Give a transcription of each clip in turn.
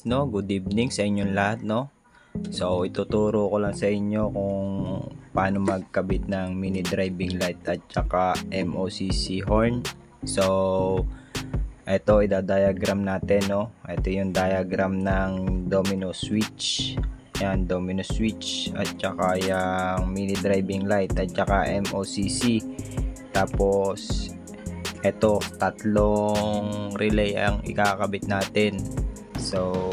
guys, no? Good evening sa inyong lahat, no? So ituturo ko lang sa inyo kung paano magkabit ng mini driving light at saka MOCC horn. So ito idadiagram natin, no? Ito yung diagram ng domino switch. Yan, domino switch at saka yung mini driving light at saka MOCC. Tapos ito, tatlong relay ang ikakabit natin. So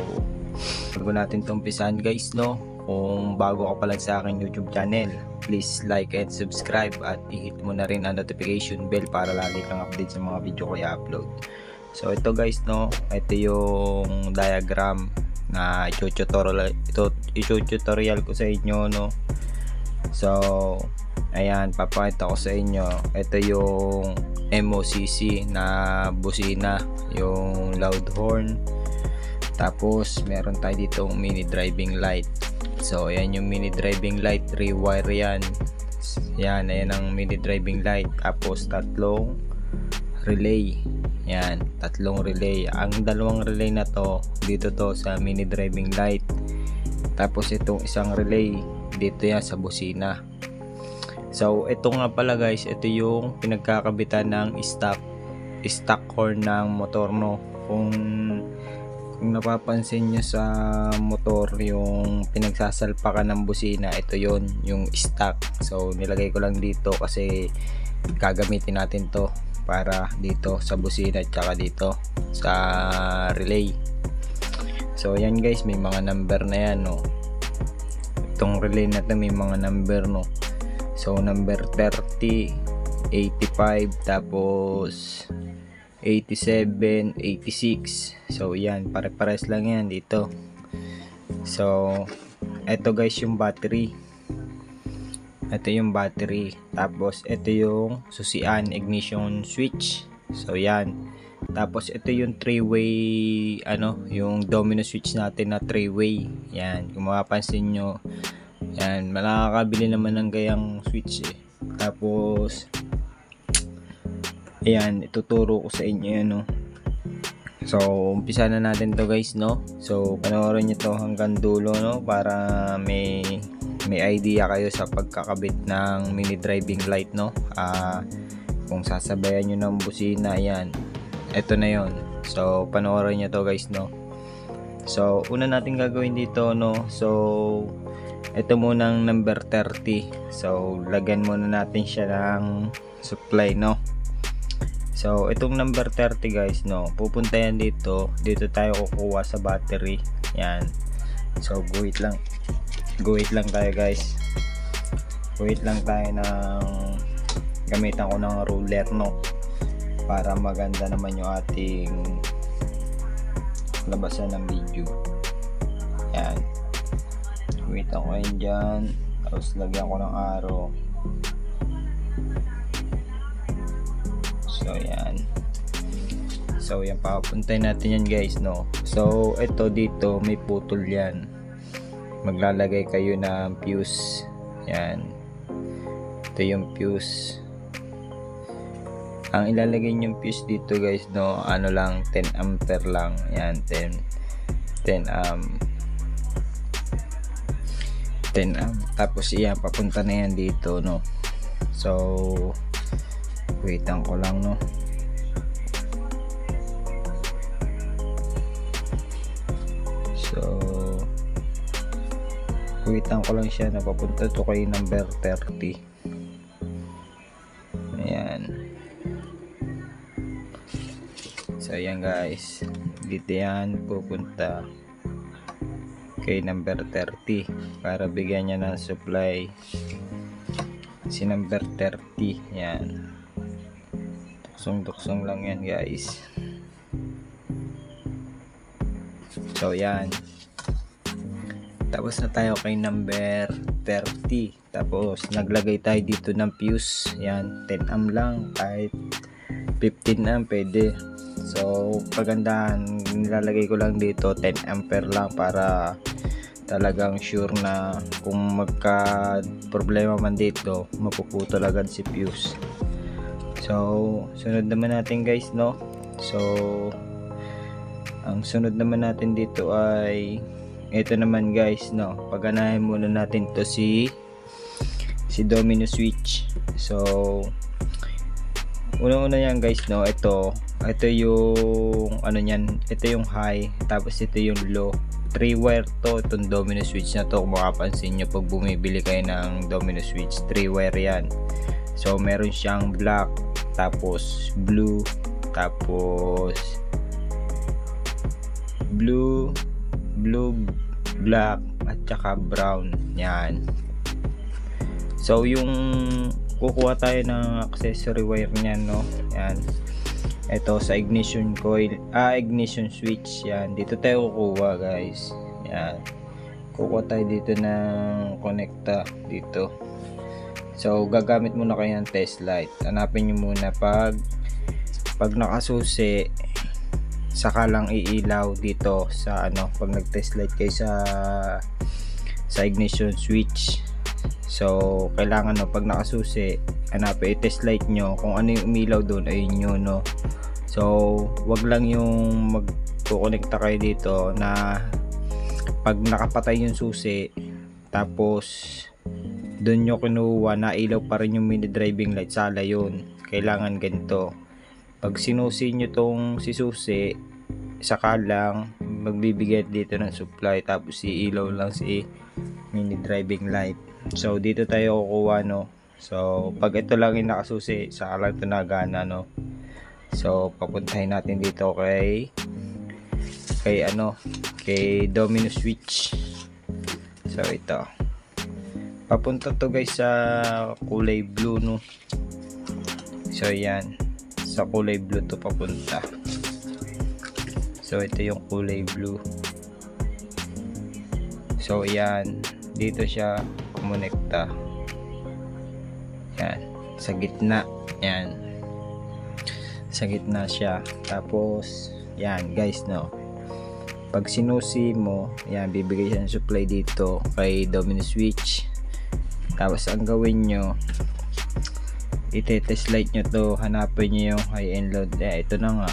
bago natin itong umpisahan guys, no, kung bago ka pa lang sa aking YouTube channel, please like and subscribe at i-hit mo na rin ang notification bell para lagi kang update sa mga video ko i-upload. So ito guys, no, ito yung diagram na i-tutorial ko sa inyo, no. So ayan, papakita ko sa inyo. Ito yung MOCC na busina, yung loud horn. Tapos meron tayo ditong mini driving light. So ayan yung mini driving light, 3 wire yan. Yan, ayan ang mini driving light. Tapos tatlong relay. Yan, tatlong relay. Ang dalawang relay na to, dito to sa mini driving light. Tapos itong isang relay dito yan sa busina. So ito nga pala guys, ito yung pinagkakabitan ng stock horn ng motor, no. Kung napapansin nyo sa motor yung pinagsasalpakan ng busina, ito yon yung stock. So nilagay ko lang dito kasi gagamitin natin to para dito sa busina at saka dito sa relay. So yan guys, may mga number na yan, no. Itong relay na to may mga number, no. So number 30, 85, tapos 87, 86. So yan, pare-pares lang yan dito. So eto guys yung battery. Ito yung battery. Tapos ito yung susian, ignition switch. So yan. Tapos ito yung 3-way, yung domino switch natin na 3-way. Yan, kung mapapansin nyo, yan, makakabili naman ng gayang switch eh. Tapos ayan, ituturo ko sa inyo yan, no. So umpisa na natin to guys, no. So panoorin nyo to hanggang dulo, no, para may idea kayo sa pagkakabit ng mini driving light, no. Kung sasabayan nyo ng busina, ayan, eto na yon. So panoorin nyo to guys, no. So una natin gagawin dito, no. So ito munang number 30. So lagyan muna natin siya ng supply, no. So itong number 30 guys, no, pupunta yan dito tayo kukuha sa battery. Yan. So guhit lang tayo guys. Guhit lang tayo ng, gamitan ko ng ruler, no, para maganda naman yung ating labasan ng video. Yan, guhitan ko yan dyan, tapos lagyan ko ng arrow. So yan. So yan, papuntay natin yan guys, no. So ito dito may putol yan. Maglalagay kayo ng fuse. Yan. Ito yung fuse. Ang ilalagay yung fuse dito guys, no, ano lang, 10 ampere lang. Yan, 10 amp. Tapos yan, papunta na yan dito, no. So waitan ko lang, no. So waitan ko lang siya na papunta to kay number 30. Ayan. So ayan guys, dito yan pupunta kay number 30 para bigyan niya ng supply si number 30. Yan, tuksong lang yan guys. So yan, tapos na tayo kay number 30. Tapos naglagay tayo dito ng fuse. Yan, 10 amp lang, kahit 15 amp pwede. So pagandahan, nilalagay ko lang dito 10 ampere lang para talagang sure na kung magka problema man dito, mapuputol agad si fuse. So sunod naman natin guys, no. So Ang sunod naman natin dito ay ito naman guys, no. Paganahin muna natin to si domino switch. So una yan guys, no. Ito yung ano niyan, ito yung high, tapos ito yung low. 3 wire to, itong domino switch na to. Kung makapansin nyo pag bumibili kayo ng domino switch, 3 wire yan. So meron siyang black, tapos blue, tapos blue, black, at saka brown. Yan. So yung kukuha tayo ng accessory wire niyan, no. Yan. Ito sa ignition coil, ignition switch. Yan. Dito tayo kukuha guys. Yan. Kukuha tayo dito ng connector dito. So gagamit muna kayo ng test light. Hanapin nyo muna pag nakasusi, saka lang iilaw dito sa ano, pag nag-test light kayo sa ignition switch. So kailangan, no, pag nakasusi, hanapin, i-test light nyo kung ano yung umilaw doon, ayun yun, no. So wag lang yung magkukonekta kayo dito na pag nakapatay yung susi, tapos doon nyo kinuha na ilaw pa rin yung mini driving light, sala yun. Kailangan ganito, pag sinusi nyo tong si susi, saka lang magbibigay dito ng supply, tapos iilaw lang si mini driving light. So dito tayo kukuha, no. So pag ito lang yung nakasusi, saka lang ito nagana, no. So papuntahin natin dito kay domino switch. So ito, papunta to guys sa kulay blue, no. So yan, sa kulay blue to papunta. So ito yung kulay blue. So yan, dito siya kumonekta. Yan, sa gitna. Yan, sa gitna siya. Tapos yan guys, no, pag sinusi mo, yan, bibigay siya ng supply dito kay domino switch. Tapos ang gawin nyo, ite-test light nyo to, hanapin nyo yung high and low. Ito na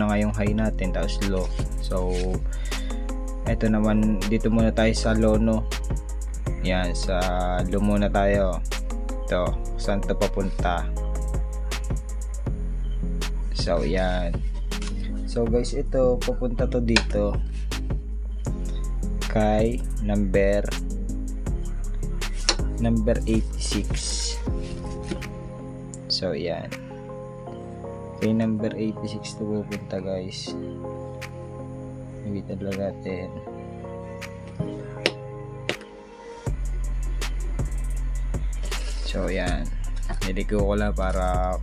nga yung high natin, tapos low. So ito naman, dito muna tayo sa low, no. Yan, sa low muna tayo. Ito, saan to papunta? So yan. So guys, ito papunta to dito kay number 86. So yan, kay number 86 to pupunta guys. Nagitan lang natin. So yan, niliko ko lang para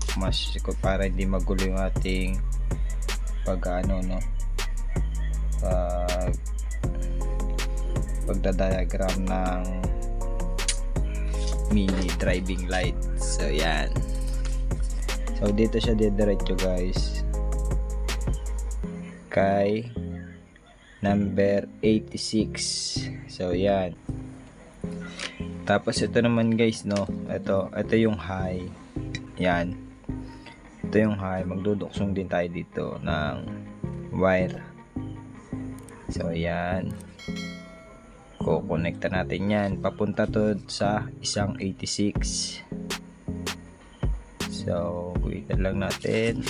hindi magulo yung ating pagdadiagram ng mini driving light. So yan, so dito siya didiretso guys kay number 86. So yan, tapos ito naman guys, no, ito yung high. Yan, ito yung high. Magduduksong din tayo dito ng wire. So yan, kukonekta natin yan, papunta to sa isang 86. So kuwitan lang natin,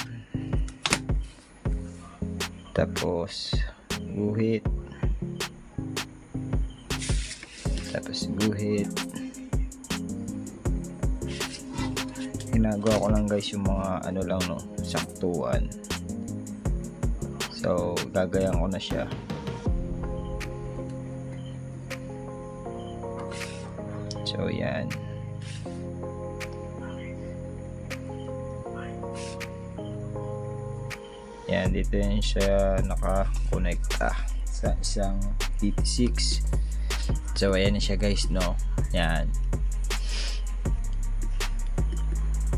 tapos guhit, tapos guhit. Ginagawa ko lang guys yung mga ano lang, no, saktuan. So gagayan ko na siya. So yan, yan, dito yan siya nakakonekta sa isang 86. So ayan na siya guys, no. Yan,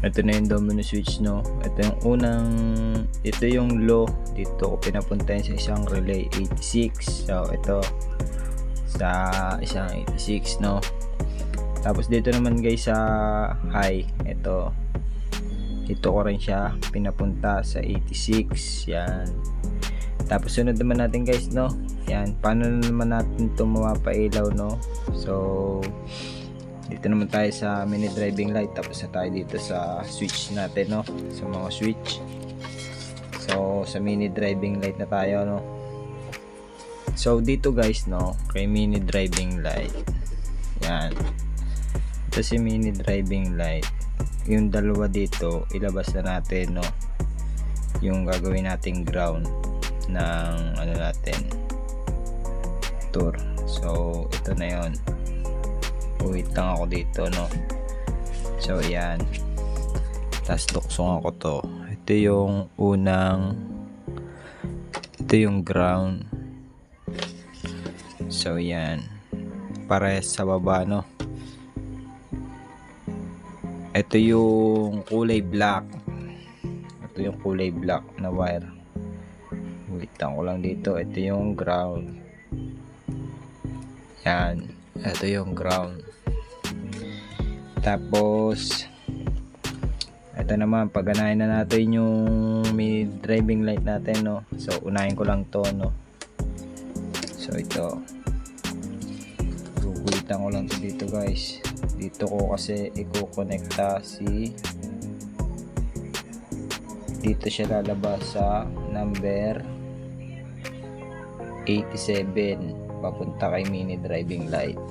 ito na yung domino switch, no. Ito yung low, dito ko pinapuntahin sa isang relay 86. So ito sa isang 86, no. Tapos dito naman guys sa high, ito ko rin siya pinapunta sa 86. Yan, Tapos sunod naman natin guys, no, yan, paano naman natin ito mapailaw, no. So dito naman tayo sa mini driving light, tapos na tayo dito sa switch natin, no, sa mga switch. So sa mini driving light na tayo, no. So dito guys, no, kay mini driving light, yan, ito si mini driving light, yung dalawa dito ilabas na natin, no, yung gagawin nating ground ng ano natin, tour. So ito na yon, wait lang ako dito, no. So yan, tas tuksong ako to. Ito yung unang, ito yung ground. So yan, pares sa baba, no. Ito yung kulay black, ito yung kulay black na wire. Wait lang ko lang dito. Ito yung ground, yan, ito yung ground. Tapos ito naman, pagganahin na natin yung mini driving light natin, no. So unahin ko lang to, no. So ito, gugulitan ko lang to dito guys. Dito ko kasi i-connecta si, dito siya lalabas sa number 87 papunta kay mini driving light.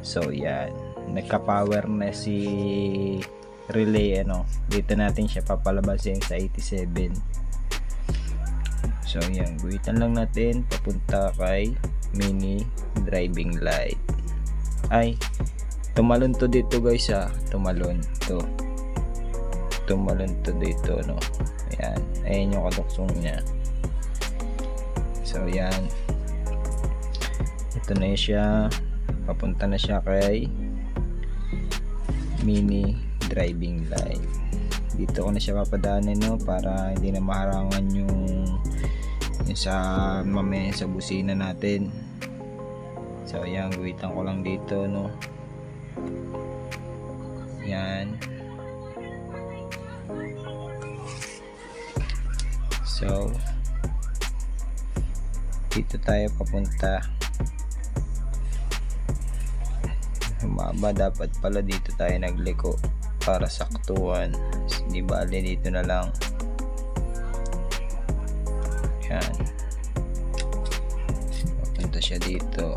So yan, nagka-power na si relay, ano, dito natin siya papalabasin sa 87. So yan, guhitan lang natin papunta kay mini driving light. Ay, tumalon to dito guys, tumalon to dito, no. Ayan, ayan yung kaduksong niya. So yan, ito na siya, papunta na siya kay mini driving light. Dito ko na siya papadaanin, no, para hindi na maharangan yung sa mamaya sa busina natin. So yan, guhitan ko lang dito, no. Yan. So dito tayo papunta. Humaba, dapat pala dito tayo nagliko para saktuhan. Di bale dito na lang. Yan, papunta siya dito.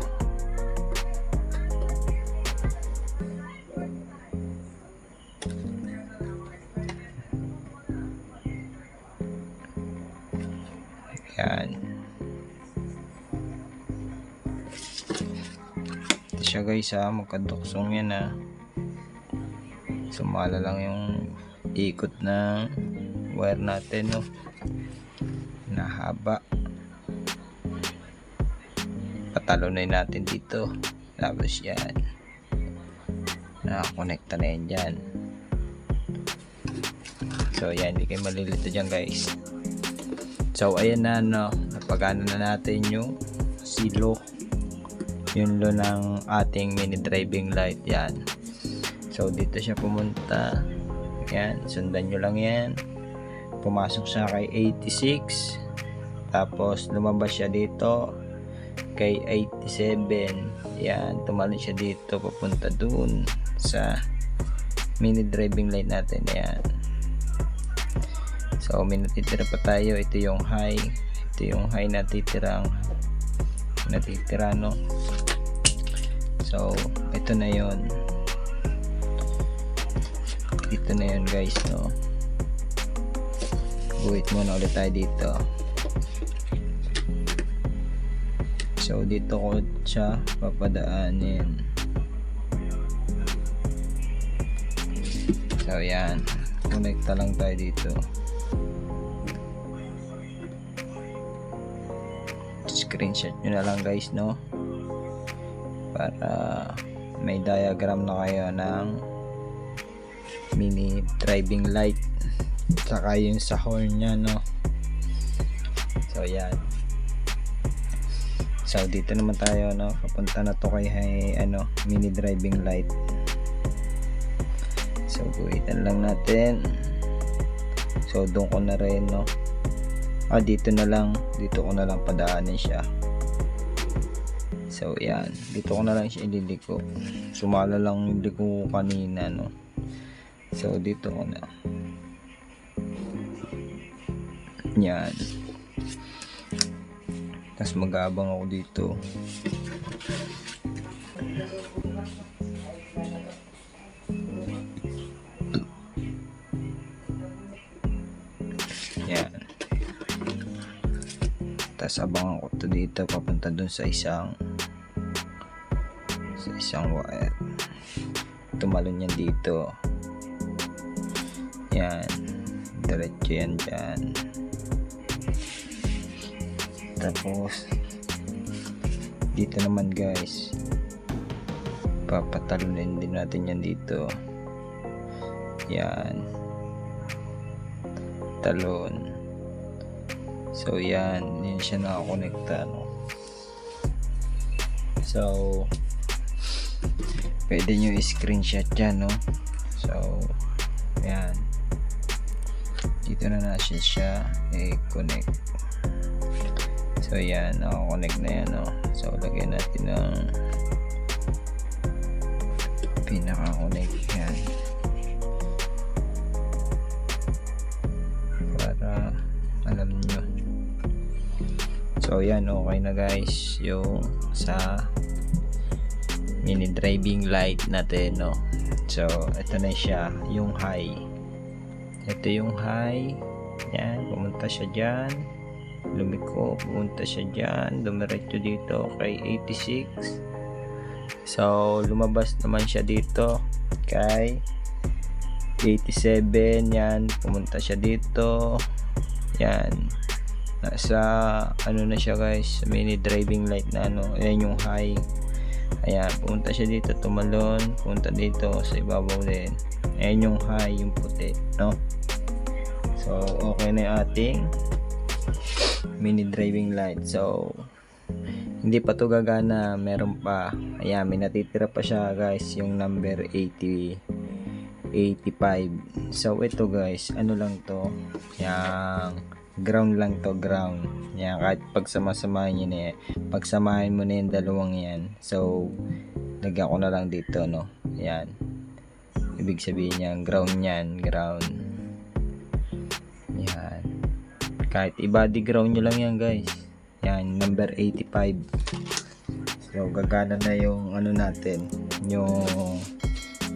Yan, ito siya guys, magkaduksong yan, sumala lang yung ikot ng wire natin, no, na haba. Patalunin natin dito, tapos yan, nakakonekta na yan dyan. So yan, hindi kayo malilito dyan guys. So ayan na, no, napagana na natin yung silo, yung lo ng ating mini driving light. Yan, so dito siya pumunta. Yan, sundan nyo lang yan, pumasok siya kay 86, tapos lumabas siya dito kay 87. Yan, tumalon siya dito papunta dun sa mini driving light natin. Yan, so may natitira pa tayo. Ito yung high, natitira, no. So ito na yon, guys, no. Wait muna ulit tayo dito. So dito ko siya papadaanin. So yan, connecta lang tayo dito. Screenshot nyo na lang guys, no, para may diagram na kayo ng mini driving light saka yung sa horn nya, no. So yan, so dito naman tayo, no, papunta na to kay mini driving light. So guhitan lang natin. So doon ko na rin, no, dito ko na lang padaanin siya. So yan, dito ko na lang siya ililiko. Sumala lang yung liko kanina, no. So dito ko na. Yan. Tapos mag-aabang ako dito. Yan. Tapos abangan ko to dito papunta dun sa isang wire. Tumalon yan dito. Yan. Diretso yan dyan. Tapos dito naman guys, papatalunin din natin yan dito. Yan. Talon. So yan siya nakakonekta, no. So pwede nyo i-screenshot yan, no. So yan, dito na siya i-connect. So yan, nakakonect na yan, no. So lagyan natin ng pinaka-connect yan para alam nyo. So yan, okay na guys yung sa mini driving light natin, no. So ito na siya, yung high. Ito yung high. Yan, pumunta siya dyan, lumiko, pumunta siya dyan, dumiretso dito kay 86. So lumabas naman siya dito kay 87. Yan, pumunta siya dito. Yan, nasa ano na siya guys, mini driving light na, ano. Ayan yung high. Ayan, pumunta siya dito, tumalon, pumunta dito sa ibabaw din. Ayan yung high, yung puti, no. So okay na yung ating mini driving light. So hindi pa to gagana, meron pa. Ayan, may natitira pa siya guys, yung number 85. So ito guys, ano lang to, yung ground lang to, ground. Yan, kahit pagsama-samahin nyo na yan, pagsamahin mo na yung dalawang yan. So lagyan ko na lang dito, no. Yan, ibig sabihin niya ground yan, ground. Yan, kahit i-body ground nyo lang yan guys. Yan, number 85. So gagana na yung ano natin, yung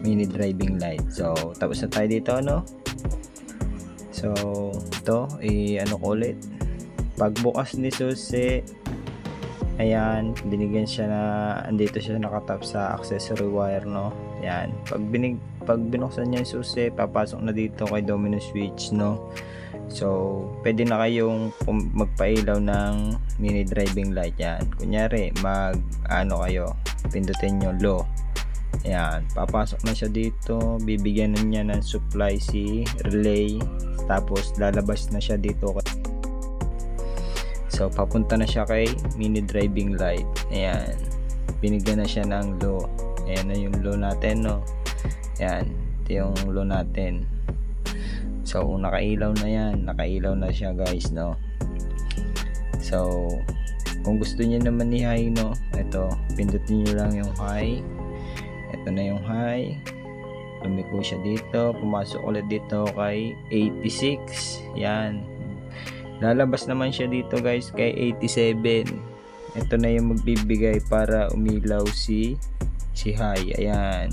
mini driving light. So tapos na tayo dito, no. So ito, ano ko ulit, pagbukas ni susi, ayan, binigyan siya na, andito siya nakatap sa accessory wire, no. Yan, pag binuksan niya yung susi, papasok na dito kay domino switch, no. So pwede na kayong magpailaw ng mini driving light. Yan, kunyari ano kayo, pindutin nyo low. Yan, papasok na siya dito, bibigyan na niya ng supply si relay, tapos lalabas na siya dito. So papunta na siya kay mini driving light. Ayan, binigyan na siya ng low. Ayan na yung low natin, no. Ayan, ito yung low natin. So nakailaw na yan, nakailaw na siya guys, no. So kung gusto niyo naman ni high, no, ito, pindutin niyo lang yung high. Ito na yung high, lumiko siya dito, pumasok ulit dito kay 86. Yan, lalabas naman siya dito guys kay 87. Ito na yung magbibigay para umilaw si high. Ayan,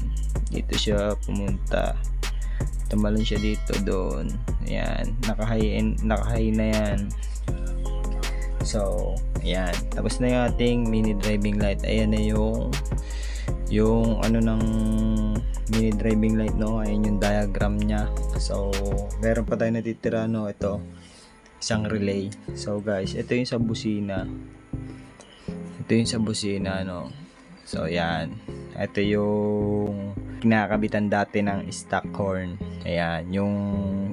dito siya pumunta, tumalon siya dito doon. Ayan, naka-high na yan. So ayan, tapos na yung ating mini driving light. Ayan na yung ano ng mini driving light, no. Ayan yung diagram nya. So meron pa tayo natitira, no. Ito, isang relay. So guys, ito yung sa busina. Ito yung sa busina, no. So yan, ito yung kinakabitan dati ng stock horn. Ayan, yung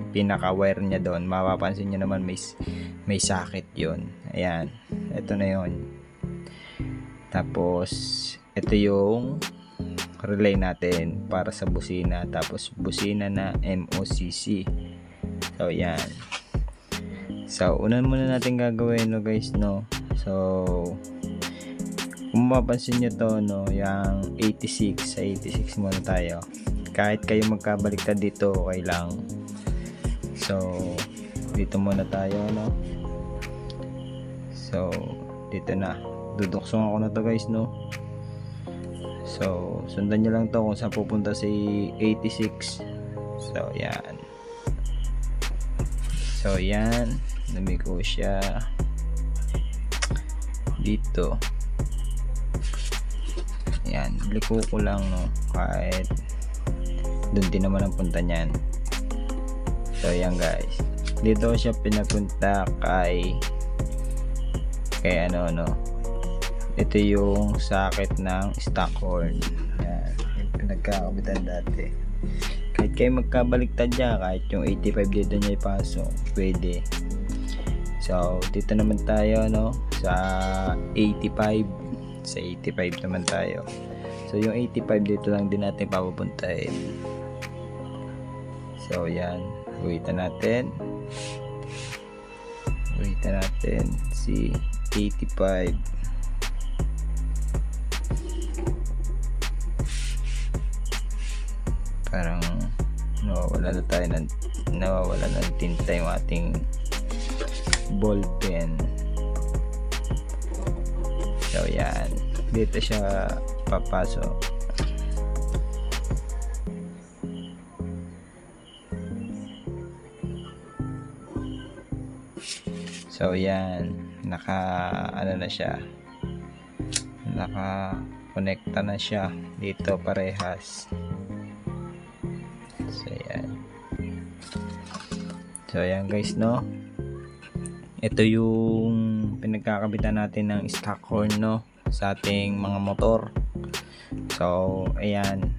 pinaka wire nya doon, mapapansin nyo naman may socket yun. Ayan, ito na yun. Tapos ito yung relay natin para sa busina, tapos busina na MOCC. So yan, So una muna natin gagawin, no guys, no. So kung mapapansin nyo to, no, yung 86, sa 86 muna tayo. Kahit kayo magkabaliktad dito, okay lang. So dito muna tayo, no. So dito na, duduksong ako na to guys, no. So sundan nyo lang to kung saan pupunta si 86. So yan, so yan, lumiko siya dito. Yan, liko ko lang, no, kahit doon din naman ang punta niyan. So yan guys, dito siya pinapunta kay ano, no, ito yung sakit ng Stockhorn. Yan, yung pinagkakabitan dati. Kahit kayo magkabaliktad dyan, kahit yung 85 dito niya ipasok, pwede. So dito naman tayo, no, sa 85. Sa 85 naman tayo. So yung 85 dito lang din natin papupuntahin. So yan, waitan natin si 85. Parang nawawala ng tinta yung ating ball pen. So yan, dito siya papasok. So yan, ano na siya, naka-connecta na siya dito parehas. So yan guys, no, ito yung pinagkakabitan natin ng Stockhorn, no, sa ating mga motor. So ayan,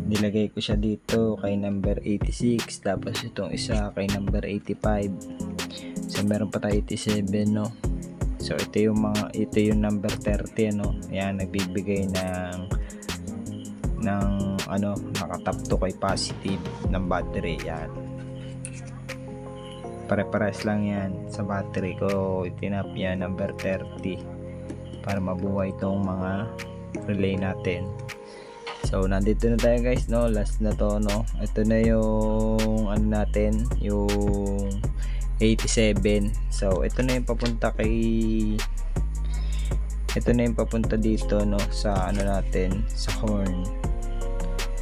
nilagay ko siya dito kay number 86, tapos itong isa kay number 85. So meron pa tayo 87, no. So ito yung number 30, no. Ayan, nagbibigay ng ano, nakatap to kay positive ng battery. Yan, pare-pares lang yan sa battery ko. Itinap yan number 30 para mabuhay itong mga relay natin. So nandito na tayo guys, no, last na to, no. Ito na yung ano natin, yung 87. So ito na yung papunta dito, no, sa ano natin, sa horn,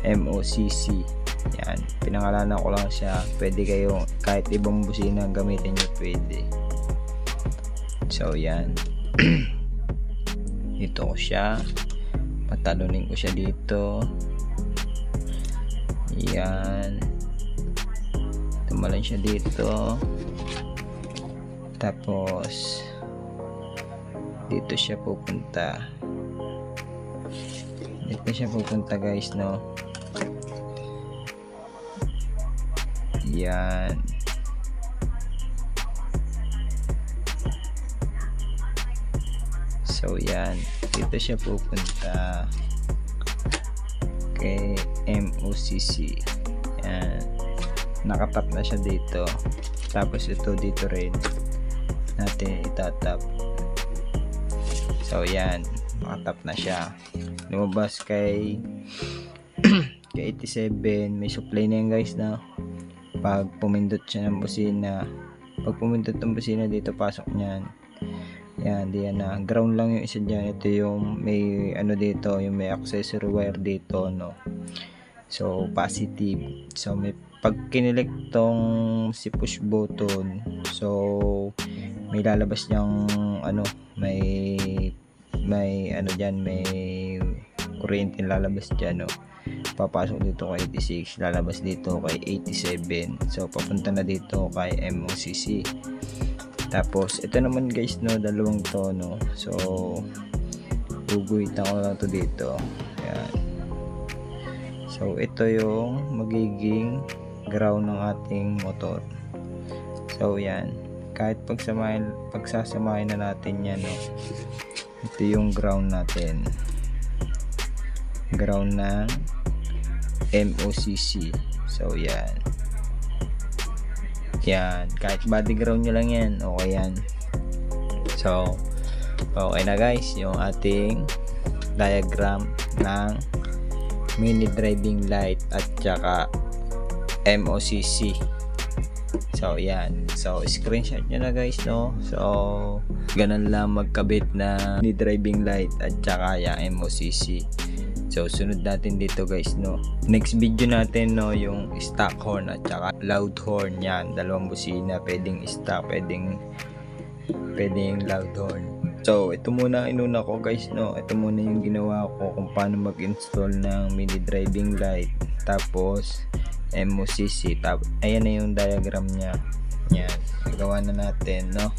MOCC. Yan, pinangalanan ko lang siya. Pwede kayo kahit ibang busina gamitin nyo, pwede. So yan. Dito ko siya, patalunin ko siya dito. Yan, tumalan siya dito, tapos dito siya pupunta guys, no. Yan, so yan, dito siya pupunta kay MOCC. Yan, nakatap na siya dito, tapos ito dito rin natin itatap. So yan, nakatap na siya, lumabas kay 87. May supply na yan guys, na pag pumindot siya ng busina, dito pasok niyan. Yan, diyan na, ground lang yung isa dyan. Ito yung may ano dito, yung may accessory wire dito, no. So positive. So may pag kinilik tong si push button, so may lalabas niyang ano, may ano dyan, may kuryente lalabas dyan, no. Papasok dito kay 86, lalabas dito kay 87. So papunta na dito kay MOCC. Tapos ito naman guys, no, dalawang to, no. So guguhitan ko lang to dito. Ayan. So ito yung magiging ground ng ating motor. So yan, kahit pagsasamahin na natin yan, no. Ito yung ground natin, ground ng MOCC. So yan, Yan, kahit background nyo lang yan, okay yan. So okay na guys yung ating diagram ng mini driving light at saka MOCC. So yan, so screenshot nyo na guys, no? So ganun lang magkabit na mini driving light at saka yung MOCC. So sunod natin dito guys, no, next video natin, no, yung stock horn at saka loud horn. Yan, dalawang busina, pwedeng stock, pwedeng loud horn. So ito muna inuna ko guys, no, ito muna yung ginawa ko kung paano mag-install ng mini driving light tapos MOCC. Ayan na yung diagram nya. Yan, gawa na natin, no.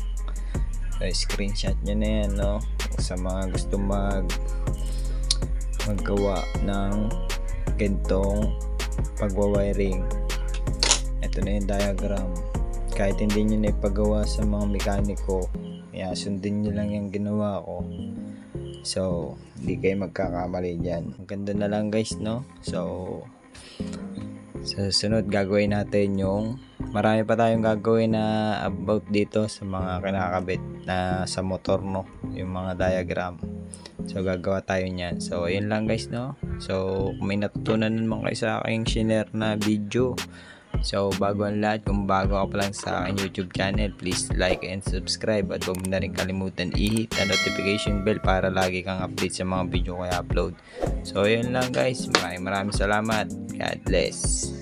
So screenshot nyo na yan, no, sa mga gusto maggawa ng gantong pagwawiring. Ito na yung diagram. Kahit hindi nyo na ipagawa sa mga mekaniko, sundin nyo lang yung ginawa ko. So hindi kayo magkakamali dyan. Maganda na lang guys, no. So sa susunod gagawin natin yung marami pa tayong gagawin na about dito sa mga kinakabit na sa motor, no, yung mga diagram. So gagawa tayo niyan. So ayun lang guys, no. So kung may natutunan naman kayo sa aking share na video, so bago ang lahat, kung bago ka pa lang sa aking YouTube channel, please like and subscribe at huwag mo na rin kalimutan i-hit ang notification bell para lagi kang update sa mga video ko i-upload. So ayun lang guys, maraming salamat. God bless.